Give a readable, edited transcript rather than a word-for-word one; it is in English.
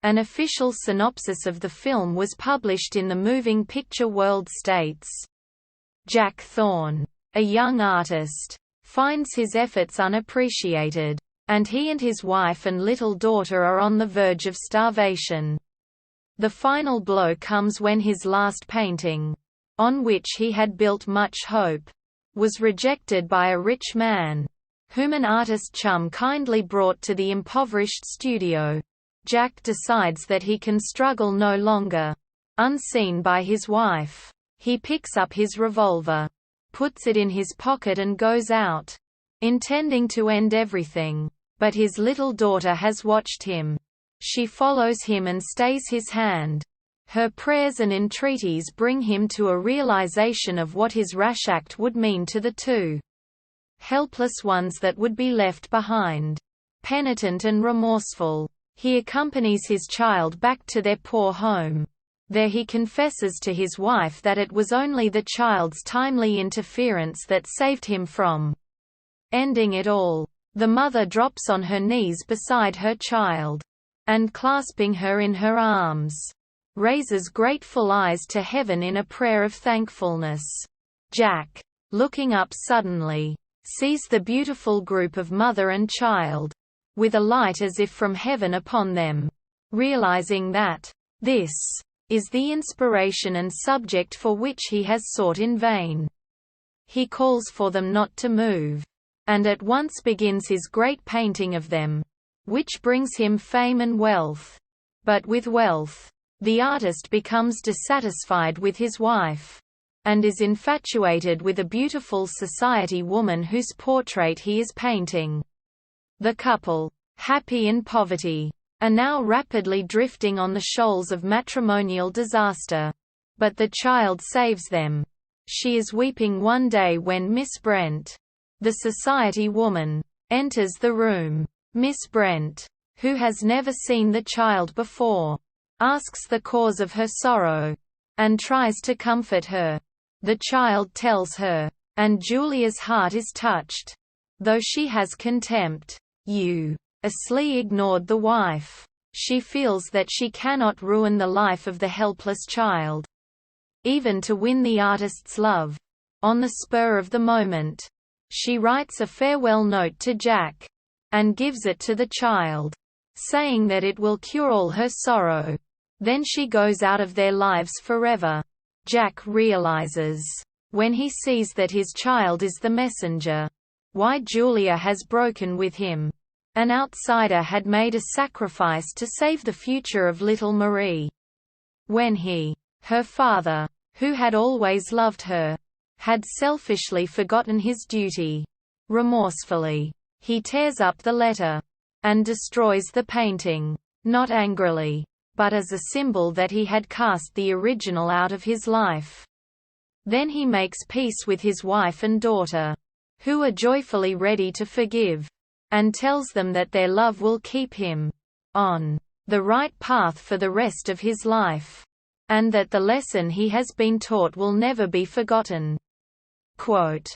An official synopsis of the film was published in the Moving Picture World states, Jack Thorne, a young artist, finds his efforts unappreciated, and he and his wife and little daughter are on the verge of starvation. The final blow comes when his last painting, on which he had built much hope, was rejected by a rich man, whom an artist chum kindly brought to the impoverished studio. Jack decides that he can struggle no longer. Unseen by his wife, he picks up his revolver, puts it in his pocket and goes out, intending to end everything. But his little daughter has watched him. She follows him and stays his hand. Her prayers and entreaties bring him to a realization of what his rash act would mean to the two helpless ones that would be left behind. Penitent and remorseful, he accompanies his child back to their poor home. There he confesses to his wife that it was only the child's timely interference that saved him from ending it all. The mother drops on her knees beside her child, and clasping her in her arms, raises grateful eyes to heaven in a prayer of thankfulness. Jack, looking up suddenly, sees the beautiful group of mother and child, with a light as if from heaven upon them. Realizing that this is the inspiration and subject for which he has sought in vain, he calls for them not to move, and at once begins his great painting of them, which brings him fame and wealth. But with wealth, the artist becomes dissatisfied with his wife, and is infatuated with a beautiful society woman whose portrait he is painting. The couple, happy in poverty, are now rapidly drifting on the shoals of matrimonial disaster. But the child saves them. She is weeping one day when Miss Brent, the society woman, enters the room. Miss Brent, who has never seen the child before, asks the cause of her sorrow, and tries to comfort her. The child tells her, and Julia's heart is touched, though she has contempt. Ashley ignored the wife. She feels that she cannot ruin the life of the helpless child, even to win the artist's love. On the spur of the moment, she writes a farewell note to Jack, and gives it to the child, saying that it will cure all her sorrow. Then she goes out of their lives forever. Jack realizes, when he sees that his child is the messenger, why Julia has broken with him. An outsider had made a sacrifice to save the future of little Marie. When he, her father, who had always loved her, had selfishly forgotten his duty. Remorsefully, he tears up the letter, and destroys the painting, not angrily, but as a symbol that he had cast the original out of his life. Then he makes peace with his wife and daughter, who are joyfully ready to forgive, and tells them that their love will keep him on the right path for the rest of his life, and that the lesson he has been taught will never be forgotten. Quote,